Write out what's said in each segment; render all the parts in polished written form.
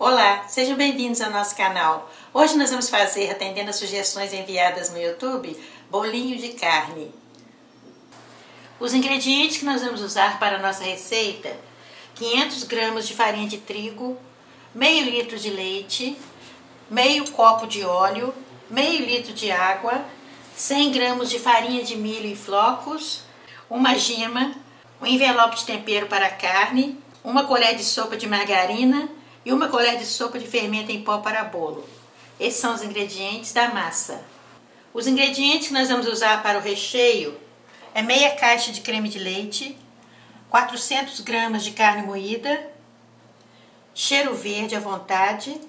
Olá, sejam bem-vindos ao nosso canal. Hoje nós vamos fazer, atendendo as sugestões enviadas no YouTube, bolinho de carne. Os ingredientes que nós vamos usar para a nossa receita: 500 gramas de farinha de trigo, meio litro de leite, meio copo de óleo, meio litro de água, 100 gramas de farinha de milho em flocos, uma gema, um envelope de tempero para a carne, uma colher de sopa de margarina e uma colher de sopa de fermento em pó para bolo. Esses são os ingredientes da massa. Os ingredientes que nós vamos usar para o recheio é meia caixa de creme de leite, 400 gramas de carne moída, cheiro verde à vontade,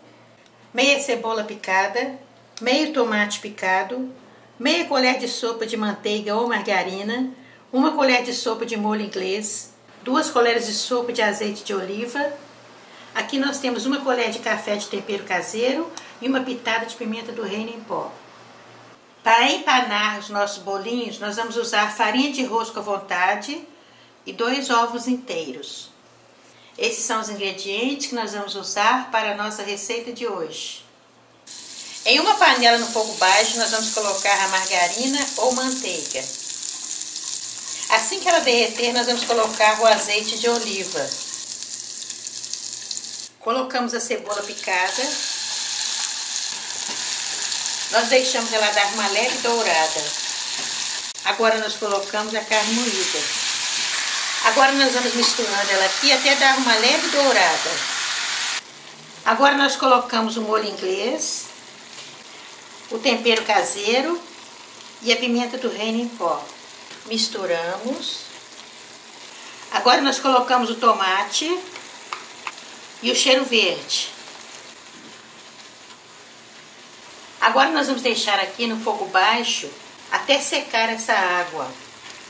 meia cebola picada, meio tomate picado, meia colher de sopa de manteiga ou margarina, uma colher de sopa de molho inglês, 2 colheres de sopa de azeite de oliva. Aqui nós temos uma colher de café de tempero caseiro e uma pitada de pimenta do reino em pó. Para empanar os nossos bolinhos, nós vamos usar farinha de rosca à vontade e 2 ovos inteiros. Esses são os ingredientes que nós vamos usar para a nossa receita de hoje. Em uma panela no fogo baixo, nós vamos colocar a margarina ou manteiga. Assim que ela derreter, nós vamos colocar o azeite de oliva. Colocamos a cebola picada. Nós deixamos ela dar uma leve dourada. Agora nós colocamos a carne moída. Agora nós vamos misturando ela aqui até dar uma leve dourada. Agora nós colocamos o molho inglês, o tempero caseiro e a pimenta do reino em pó. Misturamos. Agora nós colocamos o tomate e o cheiro verde. Agora nós vamos deixar aqui no fogo baixo até secar essa água,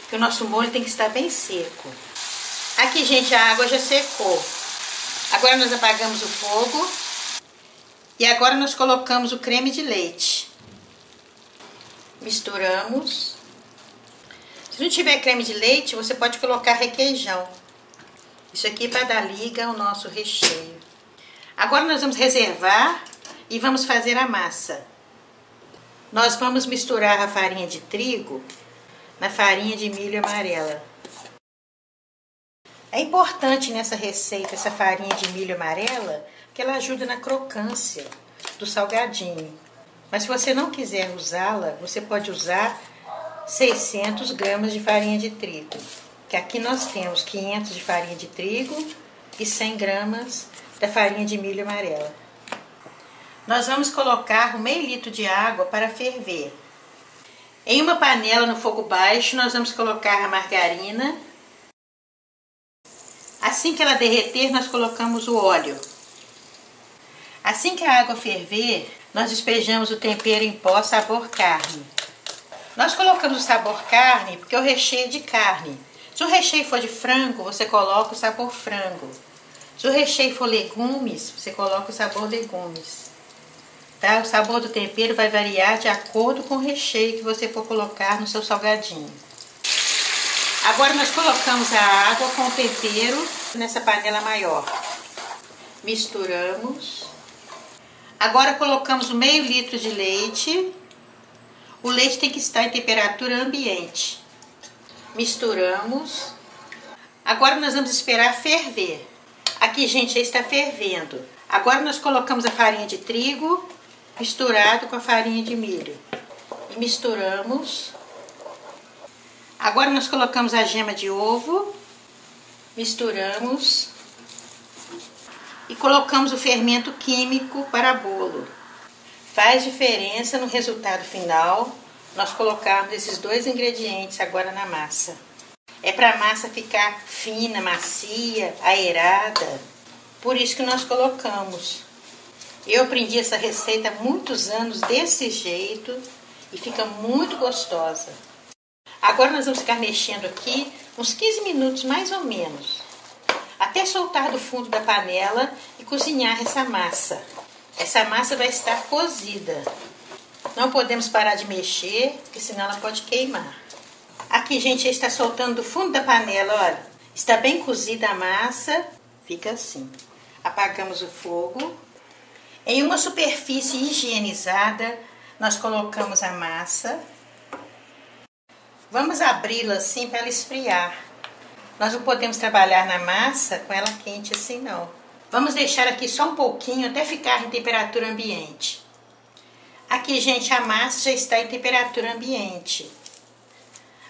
porque o nosso molho tem que estar bem seco. Aqui, gente, a água já secou. Agora nós apagamos o fogo e agora nós colocamos o creme de leite. Misturamos. Se não tiver creme de leite, você pode colocar requeijão. Isso aqui para dar liga ao nosso recheio. Agora nós vamos reservar e vamos fazer a massa. Nós vamos misturar a farinha de trigo na farinha de milho amarela. É importante nessa receita essa farinha de milho amarela, porque ela ajuda na crocância do salgadinho. Mas se você não quiser usá-la, você pode usar 600 gramas de farinha de trigo. Que aqui nós temos 500 de farinha de trigo e 100 gramas da farinha de milho amarela. Nós vamos colocar meio litro de água para ferver. Em uma panela no fogo baixo, nós vamos colocar a margarina. Assim que ela derreter, nós colocamos o óleo. Assim que a água ferver, nós despejamos o tempero em pó sabor carne. Nós colocamos o sabor carne porque o recheio é de carne. Se o recheio for de frango, você coloca o sabor frango. Se o recheio for legumes, você coloca o sabor legumes. Tá? O sabor do tempero vai variar de acordo com o recheio que você for colocar no seu salgadinho. Agora nós colocamos a água com o tempero nessa panela maior. Misturamos. Agora colocamos o meio litro de leite. O leite tem que estar em temperatura ambiente. Misturamos. Agora nós vamos esperar ferver. Aqui, gente, já está fervendo. Agora nós colocamos a farinha de trigo misturado com a farinha de milho. E misturamos. Agora nós colocamos a gema de ovo. Misturamos. E colocamos o fermento químico para bolo. Faz diferença no resultado final nós colocarmos esses 2 ingredientes agora na massa. É para a massa ficar fina, macia, aerada. Por isso que nós colocamos. Eu aprendi essa receita há muitos anos desse jeito e fica muito gostosa. Agora nós vamos ficar mexendo aqui uns 15 minutos mais ou menos, até soltar do fundo da panela e cozinhar essa massa. Essa massa vai estar cozida. Não podemos parar de mexer, porque senão ela pode queimar. Aqui, gente, já está soltando do fundo da panela, olha. Está bem cozida a massa, fica assim. Apagamos o fogo Em uma superfície higienizada, nós colocamos a massa. Vamos abri-la assim para ela esfriar. Nós não podemos trabalhar na massa com ela quente assim não. Vamos deixar aqui só um pouquinho até ficar em temperatura ambiente. Aqui, gente, a massa já está em temperatura ambiente.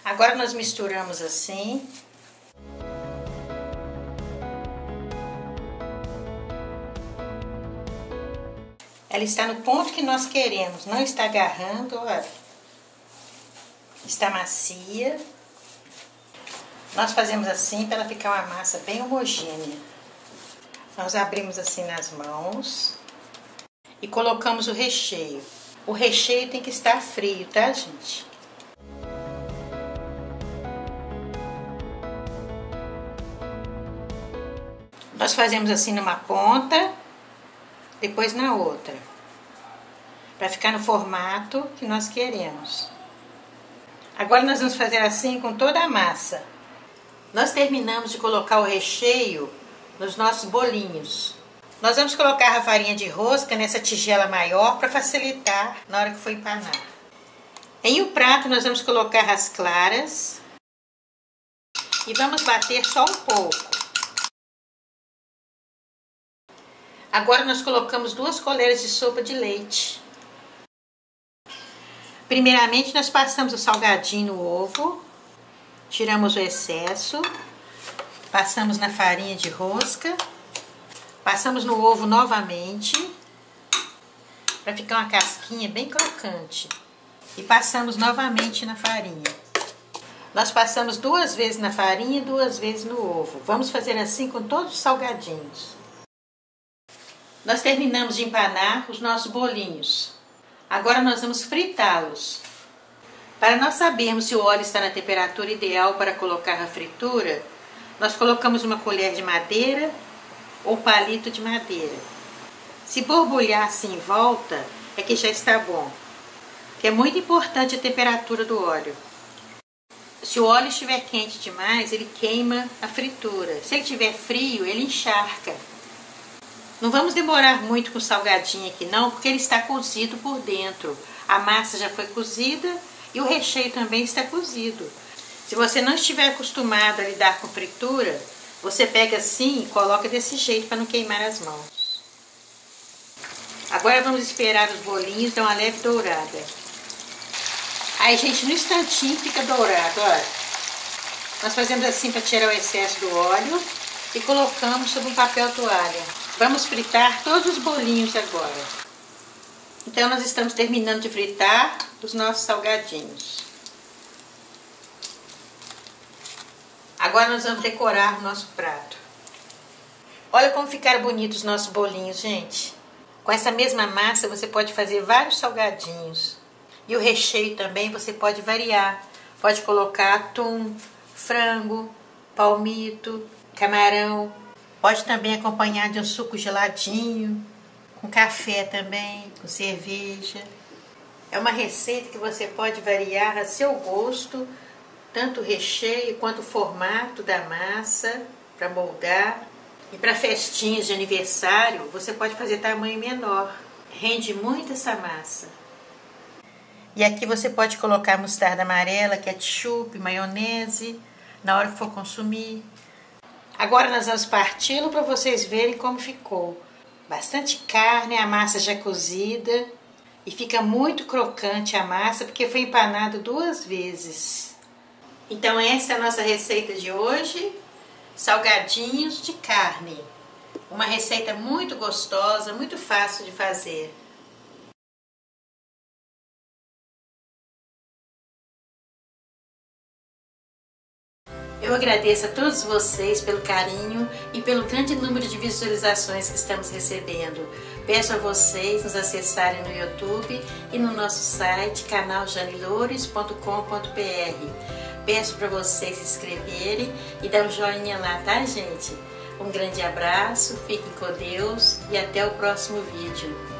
Agora nós misturamos assim. Ela está no ponto que nós queremos, não está agarrando, olha. Está macia. Nós fazemos assim para ela ficar uma massa bem homogênea. Nós abrimos assim nas mãos e colocamos o recheio. O recheio tem que estar frio, tá, gente? Nós fazemos assim numa ponta, depois na outra, para ficar no formato que nós queremos. Agora nós vamos fazer assim com toda a massa. Nós terminamos de colocar o recheio nos nossos bolinhos. Nós vamos colocar a farinha de rosca nessa tigela maior para facilitar na hora que for empanar. Em um prato nós vamos colocar as claras e vamos bater só um pouco. Agora nós colocamos 2 colheres de sopa de leite. Primeiramente nós passamos o salgadinho no ovo, tiramos o excesso, passamos na farinha de rosca, passamos no ovo novamente, para ficar uma casquinha bem crocante. E passamos novamente na farinha. Nós passamos 2 vezes na farinha e 2 vezes no ovo. Vamos fazer assim com todos os salgadinhos. Nós terminamos de empanar os nossos bolinhos. Agora nós vamos fritá-los. Para nós sabermos se o óleo está na temperatura ideal para colocar a fritura, nós colocamos uma colher de madeira ou palito de madeira. Se borbulhar assim em volta, é que já está bom. Que é muito importante a temperatura do óleo. Se o óleo estiver quente demais, ele queima a fritura. Se ele estiver frio, ele encharca. Não vamos demorar muito com o salgadinho aqui não, porque ele está cozido por dentro. A massa já foi cozida e o recheio também está cozido. Se você não estiver acostumado a lidar com fritura, você pega assim e coloca desse jeito para não queimar as mãos. Agora vamos esperar os bolinhos dar uma leve dourada. Aí, gente, no instantinho fica dourado, olha. Nós fazemos assim para tirar o excesso do óleo e colocamos sobre um papel toalha. Vamos fritar todos os bolinhos agora. Então, nós estamos terminando de fritar os nossos salgadinhos. Agora nós vamos decorar o nosso prato. Olha como ficaram bonitos os nossos bolinhos, gente. Com essa mesma massa você pode fazer vários salgadinhos. E o recheio também você pode variar. Pode colocar atum, frango, palmito, camarão. Pode também acompanhar de um suco geladinho, com café também, com cerveja. É uma receita que você pode variar a seu gosto, tanto o recheio quanto o formato da massa para moldar. E para festinhas de aniversário, você pode fazer tamanho menor. Rende muito essa massa. E aqui você pode colocar mostarda amarela, ketchup, maionese, na hora que for consumir. Agora nós vamos parti-lo para vocês verem como ficou. Bastante carne, a massa já cozida. E fica muito crocante a massa, porque foi empanado 2 vezes. Então essa é a nossa receita de hoje. Salgadinhos de carne. Uma receita muito gostosa, muito fácil de fazer. Eu agradeço a todos vocês pelo carinho e pelo grande número de visualizações que estamos recebendo. Peço a vocês nos acessarem no YouTube e no nosso site canaljaneloures.com.br. Peço para vocês se inscreverem e dar um joinha lá, tá, gente? Um grande abraço, fiquem com Deus e até o próximo vídeo.